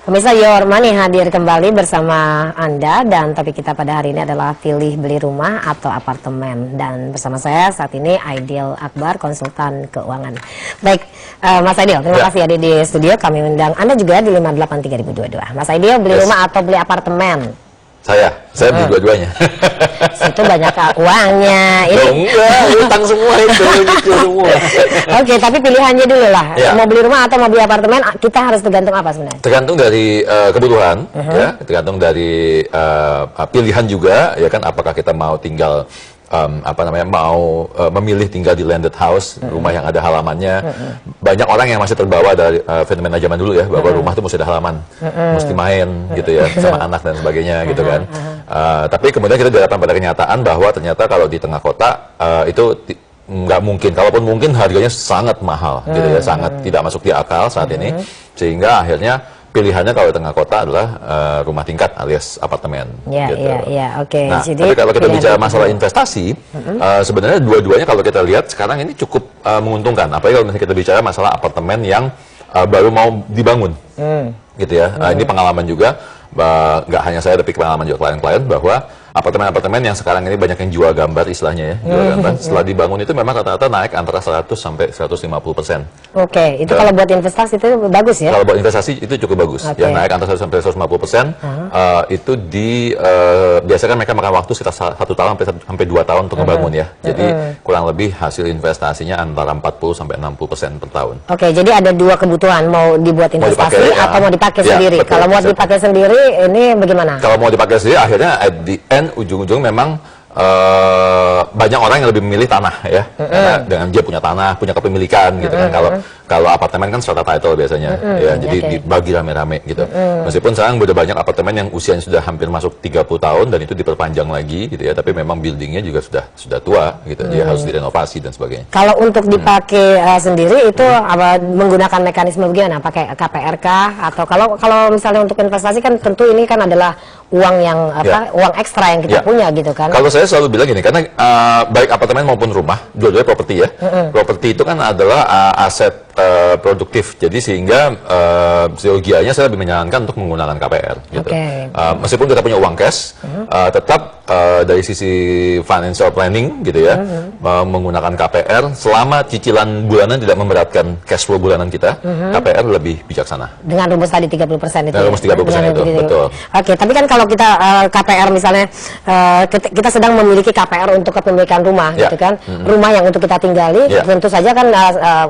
Pemirsa Your Money hadir kembali bersama Anda dan topik kita pada hari ini adalah pilih beli rumah atau apartemen. Dan bersama saya saat ini Aidil Akbar, konsultan keuangan. Baik, Mas Aidil, terima kasih hadir di studio. Kami undang Anda juga di 583022. Mas Aidil, beli rumah atau beli apartemen? Saya beli dua-duanya. Itu banyak uangnya. Ini enggak, utang semua itu, gitu semua. Oke, tapi pilihannya dulu lah. Ya. Mau beli rumah atau mau beli apartemen, kita harus tergantung apa sebenarnya? Tergantung dari kebutuhan, ya, tergantung dari pilihan juga, ya kan. Apakah kita mau tinggal memilih tinggal di landed house, rumah yang ada halamannya. Banyak orang yang masih terbawa dari fenomena zaman dulu ya, bahwa rumah itu mesti ada halaman, mesti main gitu ya, sama anak dan sebagainya gitu kan. Tapi kemudian kita dihadapkan pada kenyataan bahwa ternyata kalau di tengah kota itu nggak mungkin, kalaupun mungkin harganya sangat mahal gitu ya, sangat tidak masuk di akal saat ini, sehingga akhirnya pilihannya kalau di tengah kota adalah rumah tingkat alias apartemen. Ya, gitu. Oke. Nah, Jadi, tapi kalau kita bicara masalah investasi, sebenarnya dua-duanya kalau kita lihat sekarang ini cukup menguntungkan. Apalagi kalau misalnya kita bicara masalah apartemen yang baru mau dibangun, gitu ya. Ini pengalaman juga, nggak hanya saya tapi pengalaman juga klien-klien bahwa apartemen-apartemen yang sekarang ini banyak yang jual gambar istilahnya ya, jual gambar. Setelah dibangun itu memang rata-rata naik antara 100 sampai 150%. Oke, itu kalau buat investasi itu bagus ya? Kalau buat investasi itu cukup bagus. Yang naik antara 100 sampai 150%, itu biasanya mereka makan waktu sekitar 1 tahun sampai 2 tahun untuk membangun ya. Jadi kurang lebih hasil investasinya antara 40 sampai 60% per tahun. Oke, jadi ada dua kebutuhan, mau dibuat investasi atau mau dipakai sendiri. Betul, kalau mau dipakai sendiri, ini bagaimana? Kalau mau dipakai sendiri, akhirnya at the end ujung-ujung memang banyak orang yang lebih memilih tanah ya, karena dengan dia punya tanah, punya kepemilikan gitu kan. Kalau apartemen kan strata title biasanya, ya, jadi dibagi rame-rame gitu. Meskipun sekarang udah banyak apartemen yang usianya sudah hampir masuk 30 tahun dan itu diperpanjang lagi gitu ya, tapi memang buildingnya juga sudah tua gitu, dia harus direnovasi dan sebagainya. Kalau untuk dipakai sendiri itu menggunakan mekanisme bagaimana? Pakai KPR kah? Atau kalau misalnya untuk investasi kan tentu ini kan adalah uang yang uang ekstra yang kita punya gitu kan? Kalau saya selalu bilang gini, karena baik apartemen maupun rumah, dua-duanya properti ya. Properti itu kan adalah aset produktif, jadi sehingga seyogianya saya lebih menyarankan untuk menggunakan KPR gitu. Meskipun kita punya uang cash, tetap dari sisi financial planning gitu ya, menggunakan KPR selama cicilan bulanan tidak memberatkan cash flow bulanan kita, KPR lebih bijaksana. Dengan rumus tadi 30% itu. Dengan rumus 30% itu, betul. Oke, tapi kan kalau kita KPR misalnya kita sedang memiliki KPR untuk kepemilikan rumah gitu kan, rumah yang untuk kita tinggali, tentu saja kan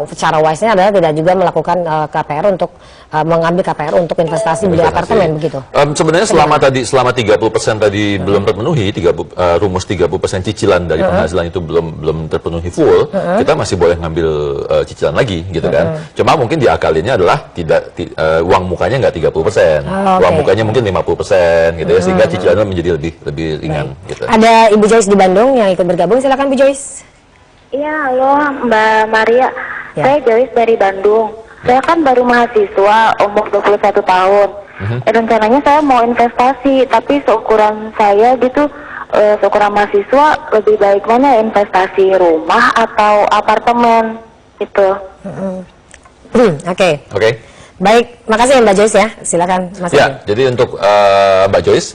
secara wise-nya adalah tidak juga melakukan KPR untuk mengambil KPR untuk investasi beli apartemen begitu. Sebenarnya selama 30% tadi belum terpenuhi, rumus 30% cicilan dari penghasilan itu belum terpenuhi full, kita masih boleh ngambil cicilan lagi gitu kan. Cuma mungkin diakalinnya adalah uang mukanya nggak 30%, uang mukanya mungkin 50% gitu ya, sehingga cicilannya menjadi lebih ringan gitu. Ada Ibu Joyce di Bandung yang ikut bergabung, silakan Bu Joyce. Iya, halo Mbak Maria. Saya Joyce dari Bandung. Saya kan baru mahasiswa, umur 21 tahun. Rencananya saya mau investasi, tapi seukuran saya gitu, seukuran mahasiswa, lebih baik mana investasi rumah atau apartemen gitu. Oke. Baik, makasih Mbak Joyce ya. Silakan Mas. Jadi untuk Mbak Joyce,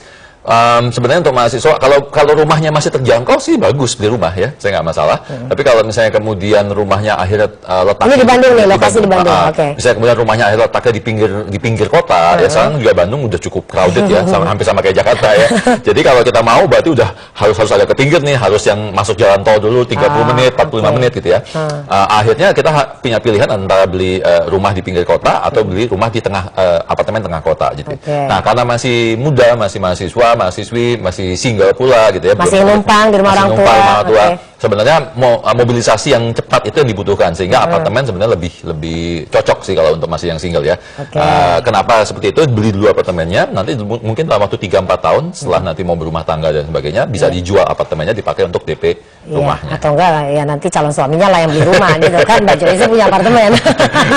sebenarnya untuk mahasiswa, kalau rumahnya masih terjangkau sih bagus beli rumah ya, saya nggak masalah. Tapi kalau misalnya kemudian rumahnya akhirnya letaknya ini di Bandung nih, lokasi di Bandung. Misalnya kemudian rumahnya akhirnya letaknya di pinggir kota, ya sekarang juga Bandung udah cukup crowded ya, hampir sama kayak Jakarta ya. Jadi kalau kita mau berarti udah harus ada ke pinggir nih, harus yang masuk jalan tol dulu 30 menit, 45 menit gitu ya. Akhirnya kita punya pilihan antara beli rumah di pinggir kota atau beli rumah di tengah apartemen tengah kota gitu. Nah, karena masih muda, masih mahasiswa, mahasiswi, masih single pula gitu ya, masih numpang di rumah orang tua. Sebenarnya mobilisasi yang cepat itu yang dibutuhkan, sehingga apartemen sebenarnya lebih cocok sih kalau untuk masih yang single ya. Kenapa seperti itu? Beli dulu apartemennya, nanti mungkin dalam waktu 3-4 tahun setelah nanti mau berumah tangga dan sebagainya, bisa dijual apartemennya, dipakai untuk DP rumahnya. Atau enggak ya nanti calon suaminya lah yang beli rumah gitu kan, Mbak Joyce punya apartemen.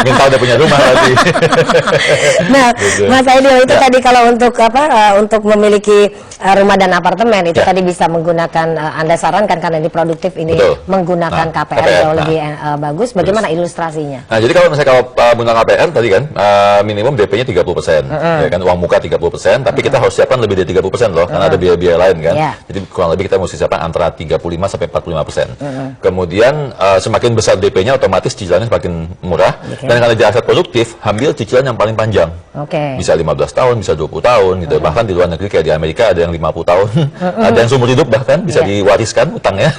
Minta udah punya rumah nanti. Nah, Mas Aidil itu tadi kalau untuk untuk memiliki rumah dan apartemen itu Ya. tadi bisa menggunakan, Anda sarankan karena ini produktif, ini Betul. menggunakan Nah, KPR jauh lebih bagus. Bagaimana ilustrasinya? Nah, jadi kalau misalnya menggunakan KPR tadi kan minimum DP-nya 30%, ya kan, uang muka 30%, tapi kita harus siapkan lebih dari 30% loh, karena ada biaya-biaya lain kan. Yeah. Jadi kurang lebih kita mesti siapkan antara 35 sampai 45%. Kemudian semakin besar DP-nya otomatis cicilannya semakin murah. Dan karena di aset produktif, ambil cicilan yang paling panjang. Oke. Bisa 15 tahun, bisa 20 tahun gitu. Bahkan di luar negeri kayak di Amerika ada yang 50 tahun, ada yang seumur hidup bahkan bisa diwariskan utangnya.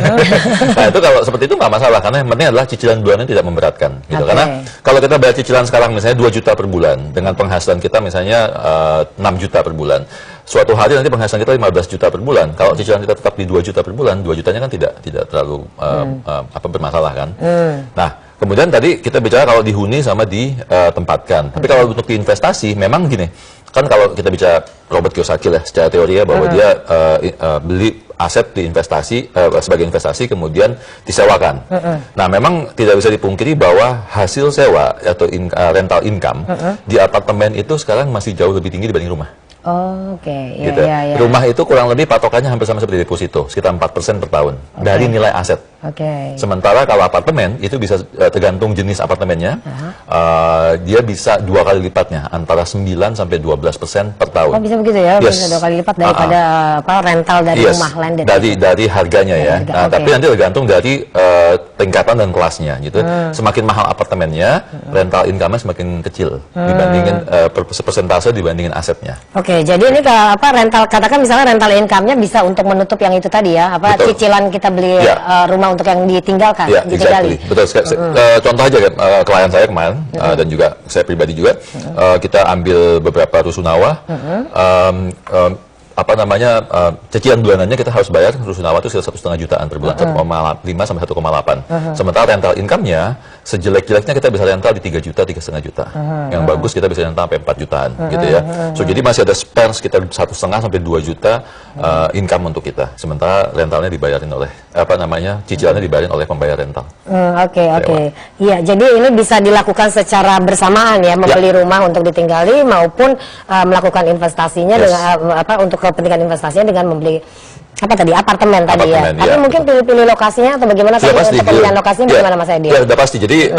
Nah, itu kalau seperti itu nggak masalah, karena yang penting adalah cicilan bulanan tidak memberatkan gitu. Karena kalau kita bayar cicilan sekarang misalnya 2 juta per bulan dengan penghasilan kita misalnya 6 juta per bulan. Suatu hari nanti penghasilan kita 15 juta per bulan. Kalau cicilan kita tetap di 2 juta per bulan, 2 jutanya kan tidak terlalu bermasalah kan. Nah, kemudian tadi kita bicara kalau dihuni sama ditempatkan. Tapi kalau untuk diinvestasi, memang gini, kan kalau kita bicara Robert Kiyosaki lah, secara teori ya, bahwa dia beli aset diinvestasi sebagai investasi kemudian disewakan. Nah, memang tidak bisa dipungkiri bahwa hasil sewa atau rental income di apartemen itu sekarang masih jauh lebih tinggi dibanding rumah. Oke, ya, Gitu. ya. Rumah itu kurang lebih patokannya hampir sama seperti deposito, sekitar 4% per tahun dari nilai aset. Oke. Sementara kalau apartemen itu bisa tergantung jenis apartemennya, dia bisa 2 kali lipatnya, antara 9 sampai 12% per tahun. Oh, bisa begitu ya? Yes. Bisa 2 kali lipat daripada rental dari Yes, rumah landed. dari harganya ya. Harga, Nah, oke. tapi nanti tergantung dari tingkatan dan kelasnya gitu. Semakin mahal apartemennya, rental income-nya semakin kecil dibandingin persentase dibandingin asetnya. Oke, jadi ini rental, katakan misalnya rental income-nya bisa untuk menutup yang itu tadi ya, Betul. cicilan kita beli Ya. rumah untuk yang ditinggalkan, Ya, ditinggali. exactly. Betul. Contoh aja kan, klien saya kemarin dan juga saya pribadi juga, kita ambil beberapa rusunawa. Cicilan bulanannya kita harus bayar rusunawa itu sekitar 1,5 jutaan per bulan, 1,5 sampai 1,8. Sementara rental income-nya sejelek-jeleknya kita bisa rental di 3 juta, 3,5 juta. Yang bagus kita bisa rental sampai 4 jutaan gitu ya. So jadi masih ada spare sekitar 1,5 sampai 2 juta income untuk kita. Sementara rentalnya dibayarin oleh cicilannya dibayarin oleh pembayar rental. Oke. Iya, jadi ini bisa dilakukan secara bersamaan ya, membeli rumah untuk ditinggali maupun melakukan investasinya dengan untuk kepentingan investasinya dengan membeli apartemen tadi ya. Tapi mungkin pilih-pilih lokasinya atau bagaimana tadi untuk pemilihan lokasinya bagaimana Mas Edi? Ya, udah pasti. Jadi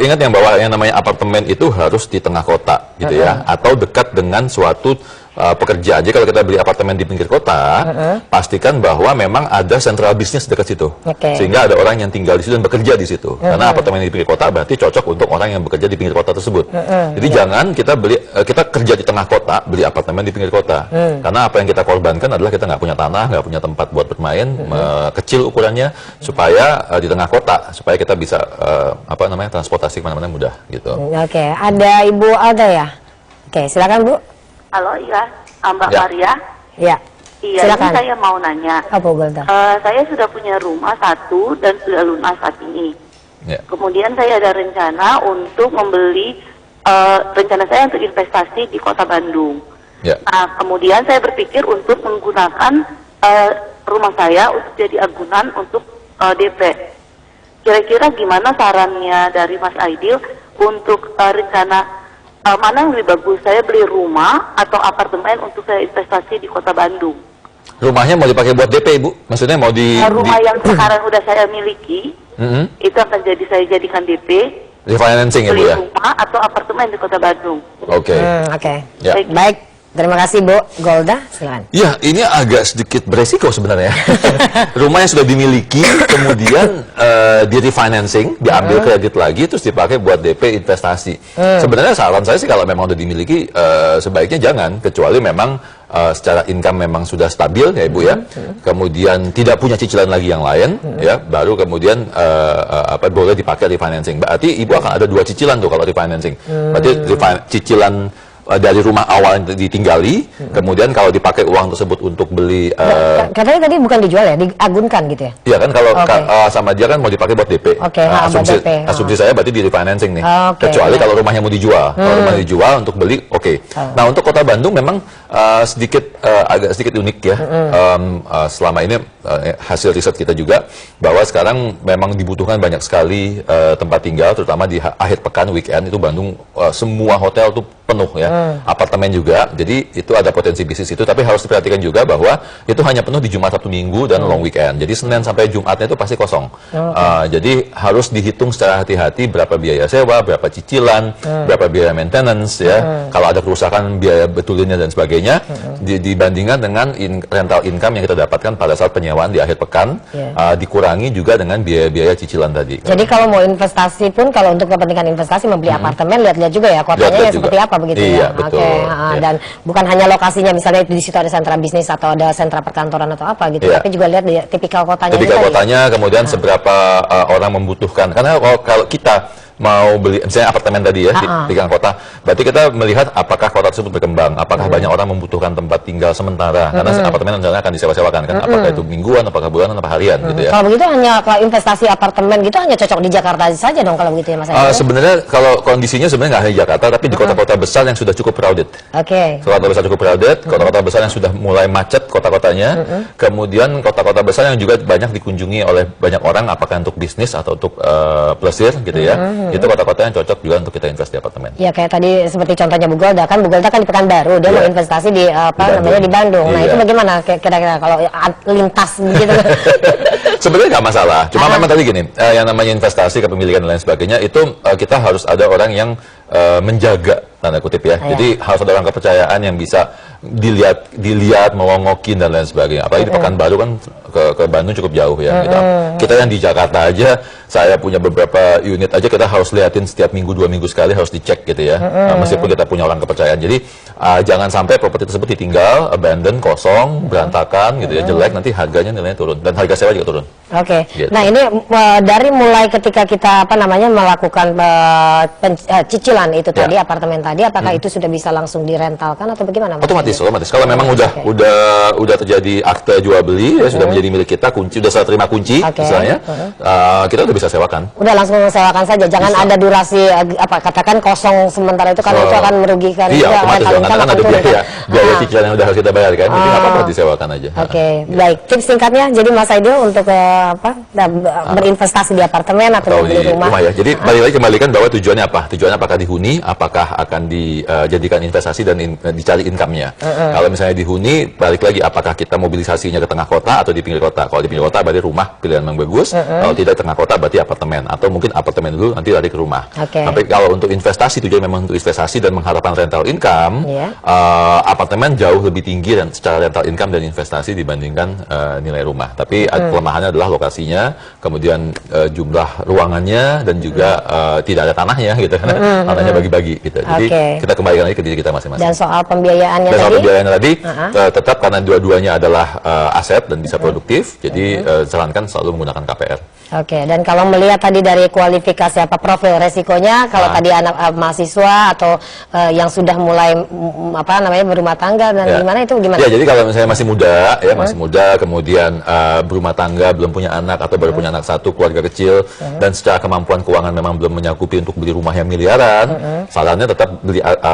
ingat bahwa yang namanya apartemen itu harus di tengah kota gitu ya, atau dekat dengan suatu pekerjaan. Jadi kalau kita beli apartemen di pinggir kota, pastikan bahwa memang ada sentral bisnis dekat situ. Sehingga ada orang yang tinggal di situ dan bekerja di situ. Karena apartemen di pinggir kota berarti cocok untuk orang yang bekerja di pinggir kota tersebut. Jadi jangan kita kerja di tengah kota, beli apartemen di pinggir kota. Karena apa yang kita korbankan adalah kita nggak punya tanah, nggak punya tempat buat bermain, kecil ukurannya, supaya di tengah kota, supaya kita bisa transportasi kemana-mana mudah gitu. Oke, ada Ibu Alda ya? Oke, silakan Bu. Halo, iya, Mbak Ya. Maria. Ya. Iya, Silakan. ini saya mau nanya. Apa Bu Alda? Saya sudah punya rumah 1 dan sudah lunas saat ini. Ya. Kemudian saya ada rencana untuk membeli, rencana saya untuk investasi di Kota Bandung. Ya. Nah, kemudian saya berpikir untuk menggunakan rumah saya untuk jadi agunan untuk DP. Kira-kira gimana sarannya dari Mas Aidil untuk rencana mana yang lebih bagus, saya beli rumah atau apartemen untuk saya investasi di Kota Bandung? Rumahnya mau dipakai buat DP, Ibu? Maksudnya mau Rumah yang sekarang udah saya miliki, itu akan saya jadikan DP, refinancing ya, Bu beli ya? rumah atau apartemen di Kota Bandung. Oke. Oke. Ya. Baik. Terima kasih Bu Golda, silakan. Ya, ini agak sedikit beresiko sebenarnya. Rumah yang sudah dimiliki, kemudian di refinancing, diambil kredit lagi, terus dipakai buat DP investasi. Sebenarnya saran saya sih kalau memang sudah dimiliki, sebaiknya jangan, kecuali memang secara income memang sudah stabil ya Ibu ya. Kemudian tidak punya cicilan lagi yang lain, ya, baru kemudian boleh dipakai refinancing. Berarti Ibu akan ada 2 cicilan tuh kalau refinancing. Berarti cicilan dari rumah awal yang ditinggali, kemudian kalau dipakai uang tersebut untuk beli katanya tadi bukan dijual ya, diagunkan gitu ya? iya kan, kalau sama dia kan mau dipakai buat DP. Buat DP. Asumsi saya berarti di refinancing nih. Oke, Kecuali kalau rumahnya mau dijual. Kalau rumah dijual untuk beli, oke. Nah, untuk Kota Bandung memang agak sedikit unik ya. Selama ini hasil riset kita juga bahwa sekarang memang dibutuhkan banyak sekali tempat tinggal, terutama di akhir pekan weekend itu Bandung semua hotel tuh penuh ya, apartemen juga. Jadi itu ada potensi bisnis itu, tapi harus diperhatikan juga bahwa itu hanya penuh di Jumat, Sabtu, Minggu dan long weekend. Jadi Senin sampai Jumatnya itu pasti kosong. Jadi harus dihitung secara hati-hati berapa biaya sewa, berapa cicilan, berapa biaya maintenance ya. Kalau ada kerusakan, biaya betulinnya dan sebagainya dibandingkan dengan rental income yang kita dapatkan pada saat penyewaan di akhir pekan, dikurangi juga dengan biaya-biaya cicilan tadi. Jadi kalau mau investasi pun, kalau untuk kepentingan investasi membeli apartemen, lihat-lihat juga ya kotanya seperti apa begitu iya, ya. Betul. Dan bukan hanya lokasinya, misalnya di situ ada sentra bisnis atau ada sentra perkantoran atau apa gitu, tapi juga lihat di tipikal kotanya. Tipikal kotanya, kemudian seberapa orang membutuhkan. Karena kalau kita mau beli misalnya apartemen tadi ya di tengah kota, berarti kita melihat apakah kota tersebut berkembang, apakah banyak orang membutuhkan tempat tinggal sementara, karena apartemen misalnya akan disewa-sewakan kan, apakah itu mingguan, apakah bulanan, apa harian gitu ya. Kalau begitu kalau investasi apartemen gitu hanya cocok di Jakarta saja dong kalau begitu ya Mas Aidil? Sebenarnya kalau kondisinya sebenarnya nggak hanya di Jakarta, tapi di kota-kota besar yang sudah cukup crowded. Kota-kota besar cukup crowded, kota-kota besar yang sudah mulai macet kota-kotanya, kemudian kota-kota besar yang juga banyak dikunjungi oleh banyak orang, apakah untuk bisnis atau untuk plesir gitu ya. Itu kota-kota yang cocok juga untuk kita invest di apartemen. Ya kayak tadi seperti contohnya Bugolda kan di Pekanbaru, dia mau investasi di di Bandung. Nah itu bagaimana kira-kira kalau lintas begitu? Sebenarnya nggak masalah. Cuma memang tadi gini, yang namanya investasi, kepemilikan dan lain sebagainya itu kita harus ada orang yang menjaga, tanda kutip ya. Jadi harus ada orang kepercayaan yang bisa dilihat, melongokin dan lain sebagainya. Apalagi di Pekanbaru kan ke Bandung cukup jauh ya. Kita yang di Jakarta aja, saya punya beberapa unit aja, kita harus liatin setiap minggu, 2 minggu sekali harus dicek gitu ya. Meskipun kita punya orang kepercayaan. Jadi jangan sampai properti tersebut ditinggal, abandon, kosong, berantakan gitu ya, jelek, nanti harganya nilainya turun dan harga sewa juga turun. Gitu. Nah ini dari mulai ketika kita melakukan cicilan itu tadi, apartemen tadi, apakah itu sudah bisa langsung direntalkan atau bagaimana? Otomatis. Kalau memang udah terjadi akte jual beli ya, sudah menjadi milik kita, sudah saya terima kunci misalnya, kita udah bisa sewakan. Udah langsung sewakan saja, jangan ada durasi katakan kosong sementara itu, karena itu akan merugikan. Iya, otomatis kan ada biaya cicilan yang udah harus kita bayar kan, jadi nggak apa-apa disewakan aja. Baik, tips singkatnya jadi Mas Aidil untuk berinvestasi di apartemen atau di rumah ya. Jadi balik lagi kembalikan bahwa tujuannya apa? Tujuannya apakah dihuni, apakah akan dijadikan investasi dan dicari income-nya. Kalau misalnya dihuni, balik lagi apakah kita mobilisasinya ke tengah kota atau di pinggir kota. Kalau di pinggir kota berarti rumah pilihan yang bagus. Kalau tidak tengah kota berarti apartemen, atau mungkin apartemen dulu nanti lari ke rumah. Tapi kalau untuk investasi, tujuan memang untuk investasi dan mengharapkan rental income, apartemen jauh lebih tinggi dan secara rental income dan investasi dibandingkan nilai rumah. Tapi kelemahannya adalah lokasinya, kemudian jumlah ruangannya, dan juga tidak ada tanahnya gitu kan. Tanahnya bagi-bagi gitu. Jadi kita kembalikan lagi ke diri kita masing-masing. Dan soal pembiayaannya tadi, tetap karena dua-duanya adalah aset dan bisa produktif, jadi sarankan selalu menggunakan KPR. Dan kalau melihat tadi dari kualifikasi profil resikonya, kalau tadi anak mahasiswa atau yang sudah mulai berumah tangga dan gimana, itu gimana? Ya, jadi kalau misalnya masih muda ya, masih muda, kemudian berumah tangga, belum punya anak atau baru punya anak satu, keluarga kecil, dan secara kemampuan keuangan memang belum menyakupi untuk beli rumah yang miliaran, sarannya tetap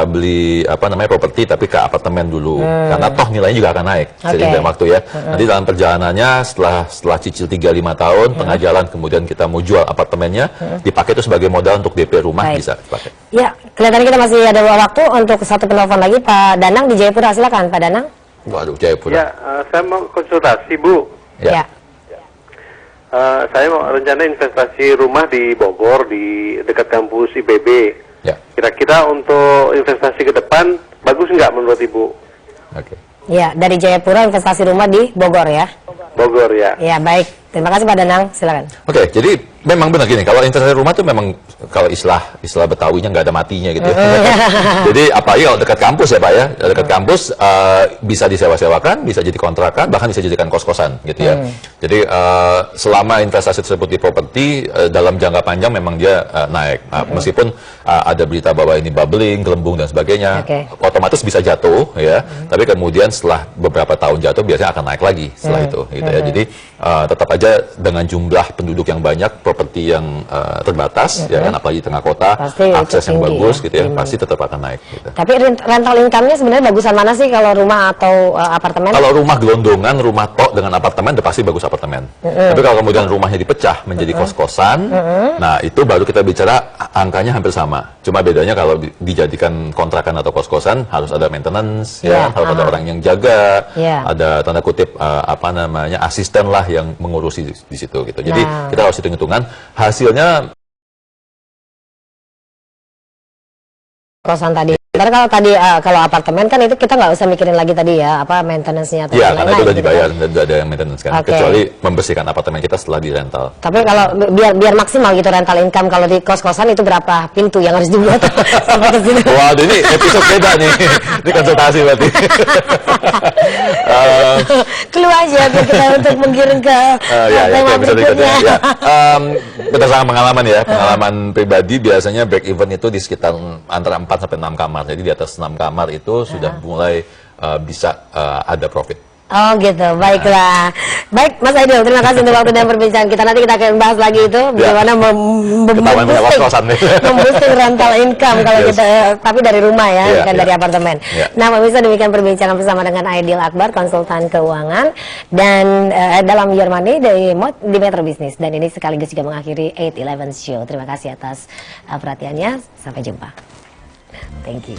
beli properti tapi ke apartemen dulu, karena toh nilainya juga akan naik seiring dengan waktu ya. Nanti dalam perjalanannya setelah cicil 3-5 tahun tengah jalan, kemudian kita mau jual apartemennya, dipakai itu sebagai modal untuk DP rumah. Bisa dipakai. Ya, kelihatannya kita masih ada waktu untuk satu penelpon lagi, Pak Danang di Jayapura. Silakan Pak Danang. Waduh, Jayapura. Ya, saya mau konsultasi Bu. Ya. Saya mau rencana investasi rumah di Bogor, di dekat kampus IPB. Ya. Kira-kira untuk investasi ke depan bagus nggak menurut Ibu? Ya, dari Jayapura investasi rumah di Bogor ya. Bogor ya. Ya, baik. Terima kasih Pak Danang, silakan. Jadi memang benar gini, kalau investasi rumah itu memang kalau istilah Betawinya nggak ada matinya gitu. Jadi apalagi kalau dekat kampus ya Pak ya, dekat kampus bisa disewa-sewakan, bisa jadi kontrakan, bahkan bisa jadikan kos-kosan gitu ya. Jadi selama investasi tersebut di properti, dalam jangka panjang memang dia naik. Meskipun ada berita bahwa ini bubbling, gelembung dan sebagainya, otomatis bisa jatuh ya. Tapi kemudian setelah beberapa tahun jatuh biasanya akan naik lagi setelah itu gitu ya. Jadi tetap aja saja dengan jumlah penduduk yang banyak, properti yang terbatas, ya kan, apalagi di tengah kota, Pasti akses yang tinggi, bagus, ya, gitu ya, pasti tetap akan naik. Gitu. Tapi rental income-nya sebenarnya bagusan mana sih kalau rumah atau apartemen? Kalau rumah gelondongan, rumah tok dengan apartemen, udah pasti bagus apartemen. Tapi kalau kemudian rumahnya dipecah menjadi kos-kosan, nah itu baru kita bicara angkanya hampir sama. Cuma bedanya kalau dijadikan kontrakan atau kos-kosan harus ada maintenance, ya, harus ada orang yang jaga, ada tanda kutip asisten lah yang mengurusi di situ gitu. Jadi kita harus hitung-hitungan hasilnya. Kosan tadi. Karena kalau tadi kalau apartemen kan itu kita nggak usah mikirin lagi tadi ya apa maintenance-nya atau Iya, karena itu udah gitu dibayar, kan. udah ada yang maintenance kan. Oke. Kecuali membersihkan apartemen kita setelah di rental. Tapi kalau biar maksimal gitu rental income kalau di kos-kosan itu berapa pintu yang harus dibuat sampai ke sini? Wah, ini episode beda nih. Ini konsultasi berarti. Clue aja biar kita untuk menggiring ke tema berikutnya. Ya. Berdasarkan pengalaman ya, pengalaman pribadi biasanya break even itu di sekitar antara 4 sampai 6 kamar. Jadi di atas 6 kamar itu sudah mulai bisa ada profit. Oh gitu, baiklah. Baik Mas Aidil, terima kasih untuk waktu dan perbincangan kita. Nanti kita akan bahas lagi itu bagaimana memboosting rental income kalau kita, tapi dari rumah ya, bukan dari apartemen. Nah, pemirsa, demikian perbincangan bersama dengan Aidil Akbar, konsultan keuangan dan dalam Your Money di Metro Business. Dan ini sekaligus juga mengakhiri 8-11 Show. Terima kasih atas perhatiannya. Sampai jumpa. Thank you.